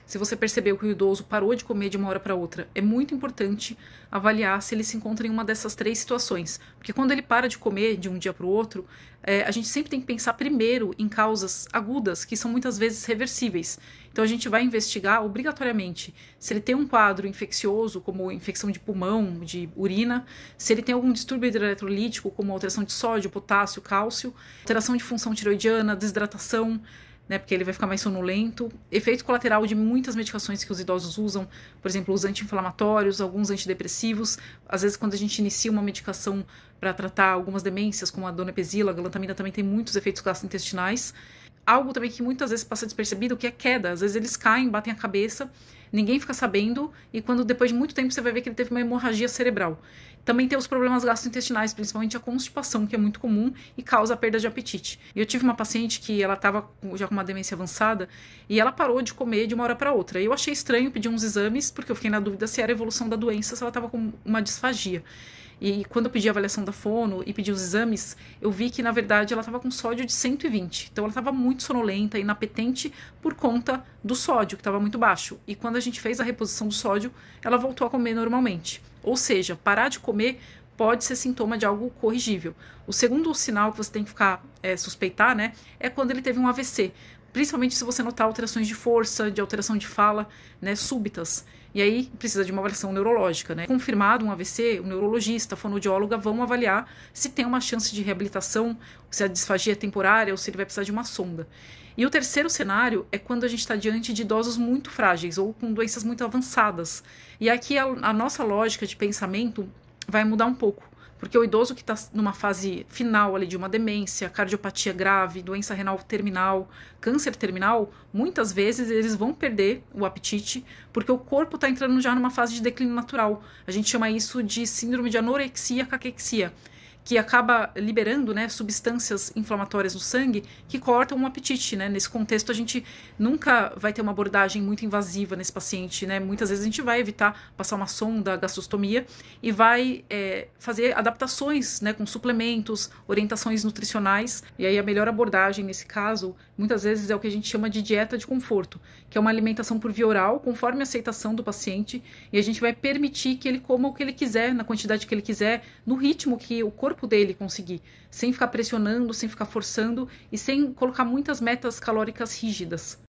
se você percebeu que o idoso parou de comer de uma hora para outra, é muito importante avaliar se ele se encontra em uma dessas três situações. Porque quando ele para de comer de um dia para o outro, a gente sempre tem que pensar primeiro em causas agudas, que são muitas vezes reversíveis. Então a gente vai investigar obrigatoriamente se ele tem um quadro infeccioso, como infecção de pulmão, de urina, se ele tem algum distúrbio hidroeletrolítico, como alteração de sódio, potássio, cálcio, alteração de função tiroidiana, desidratação, né, porque ele vai ficar mais sonolento. Efeito colateral de muitas medicações que os idosos usam, por exemplo, os anti-inflamatórios, alguns antidepressivos. Às vezes, quando a gente inicia uma medicação para tratar algumas demências, como a donepezila, a galantamina, também tem muitos efeitos gastrointestinais. Algo também que muitas vezes passa despercebido, que é queda. Às vezes eles caem, batem a cabeça, ninguém fica sabendo, e quando depois de muito tempo você vai ver que ele teve uma hemorragia cerebral. Também tem os problemas gastrointestinais, principalmente a constipação, que é muito comum e causa a perda de apetite. E eu tive uma paciente que ela estava já com uma demência avançada e ela parou de comer de uma hora para outra. Eu achei estranho, pedi uns exames, porque eu fiquei na dúvida se era a evolução da doença, se ela estava com uma disfagia. E quando eu pedi a avaliação da fono e pedi os exames, eu vi que, na verdade, ela estava com sódio de 120. Então, ela estava muito sonolenta e inapetente por conta do sódio, que estava muito baixo. E quando a gente fez a reposição do sódio, ela voltou a comer normalmente. Ou seja, parar de comer pode ser sintoma de algo corrigível. O segundo sinal que você tem que ficar suspeitar, né, é quando ele teve um AVC. Principalmente se você notar alterações de força, de alteração de fala, né, súbitas. E aí precisa de uma avaliação neurológica, né? Confirmado um AVC, o neurologista, a fonoaudióloga vão avaliar se tem uma chance de reabilitação, se a disfagia é temporária ou se ele vai precisar de uma sonda. E o terceiro cenário é quando a gente está diante de idosos muito frágeis ou com doenças muito avançadas. E aqui a nossa lógica de pensamento vai mudar um pouco. Porque o idoso que está numa fase final ali de uma demência, cardiopatia grave, doença renal terminal, câncer terminal, muitas vezes eles vão perder o apetite porque o corpo está entrando já numa fase de declínio natural. A gente chama isso de síndrome de anorexia caquexia, que acaba liberando, né, substâncias inflamatórias no sangue que cortam o apetite, né? Nesse contexto, a gente nunca vai ter uma abordagem muito invasiva nesse paciente, né? Muitas vezes a gente vai evitar passar uma sonda, gastrostomia, e vai fazer adaptações, né, com suplementos, orientações nutricionais. E aí a melhor abordagem nesse caso, muitas vezes, é o que a gente chama de dieta de conforto, que é uma alimentação por via oral, conforme a aceitação do paciente, e a gente vai permitir que ele coma o que ele quiser, na quantidade que ele quiser, no ritmo que o corpo dele conseguir, sem ficar pressionando, sem ficar forçando e sem colocar muitas metas calóricas rígidas.